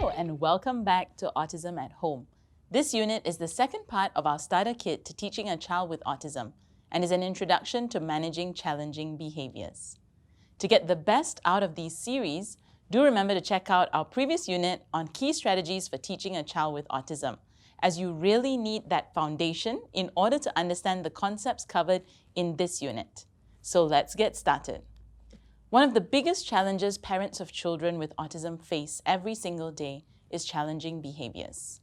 Hello and welcome back to Autism at Home. This unit is the second part of our starter kit to teaching a child with autism and is an introduction to managing challenging behaviors. To get the best out of these series, do remember to check out our previous unit on key strategies for teaching a child with autism, as you really need that foundation in order to understand the concepts covered in this unit. So let's get started. One of the biggest challenges parents of children with autism face every single day is challenging behaviors.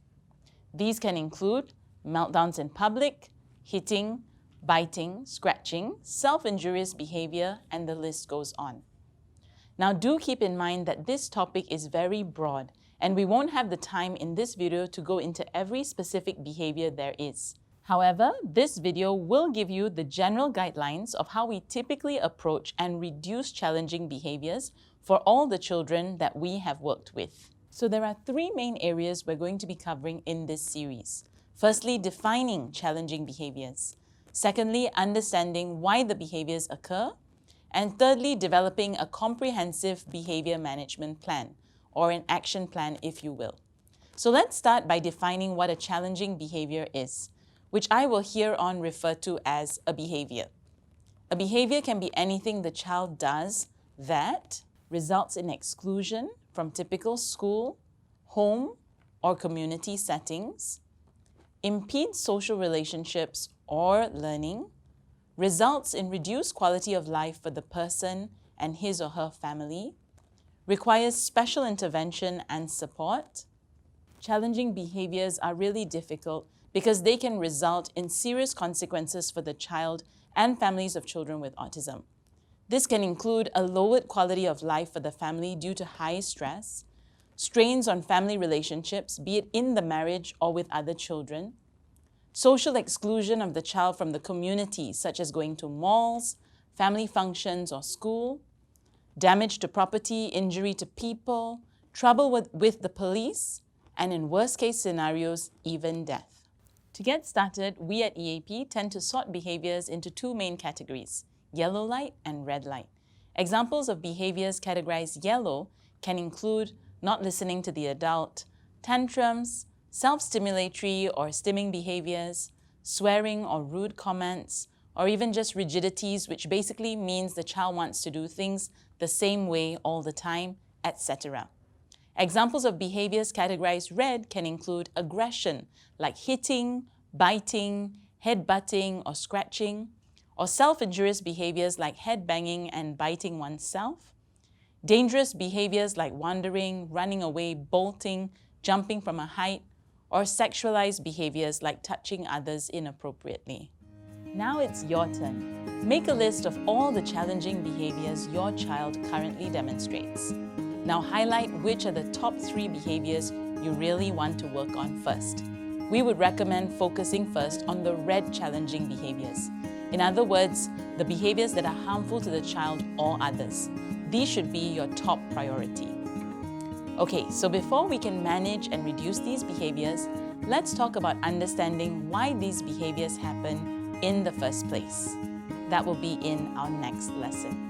These can include meltdowns in public, hitting, biting, scratching, self-injurious behavior, and the list goes on. Now do keep in mind that this topic is very broad and we won't have the time in this video to go into every specific behavior there is. However, this video will give you the general guidelines of how we typically approach and reduce challenging behaviors for all the children that we have worked with. So there are three main areas we're going to be covering in this series. Firstly, defining challenging behaviors. Secondly, understanding why the behaviors occur. And thirdly, developing a comprehensive behavior management plan, or an action plan if you will. So let's start by defining what a challenging behavior is, which I will here on refer to as a behavior. A behavior can be anything the child does that results in exclusion from typical school, home, or community settings, impedes social relationships or learning, results in reduced quality of life for the person and his or her family, requires special intervention and support. Challenging behaviors are really difficult because they can result in serious consequences for the child and families of children with autism. This can include a lowered quality of life for the family due to high stress, strains on family relationships, be it in the marriage or with other children, social exclusion of the child from the community, such as going to malls, family functions, or school, damage to property, injury to people, trouble with the police, and in worst-case scenarios, even death. To get started, we at EAP tend to sort behaviors into two main categories, yellow light and red light. Examples of behaviors categorized yellow can include not listening to the adult, tantrums, self-stimulatory or stimming behaviors, swearing or rude comments, or even just rigidities, which basically means the child wants to do things the same way all the time, etc. Examples of behaviors categorized red can include aggression, like hitting, biting, head-butting, or scratching, or self-injurious behaviors like head-banging and biting oneself, dangerous behaviors like wandering, running away, bolting, jumping from a height, or sexualized behaviors like touching others inappropriately. Now it's your turn. Make a list of all the challenging behaviors your child currently demonstrates. Now highlight which are the top 3 behaviors you really want to work on first. We would recommend focusing first on the red challenging behaviors. In other words, the behaviors that are harmful to the child or others. These should be your top priority. Okay, so before we can manage and reduce these behaviors, let's talk about understanding why these behaviors happen in the first place. That will be in our next lesson.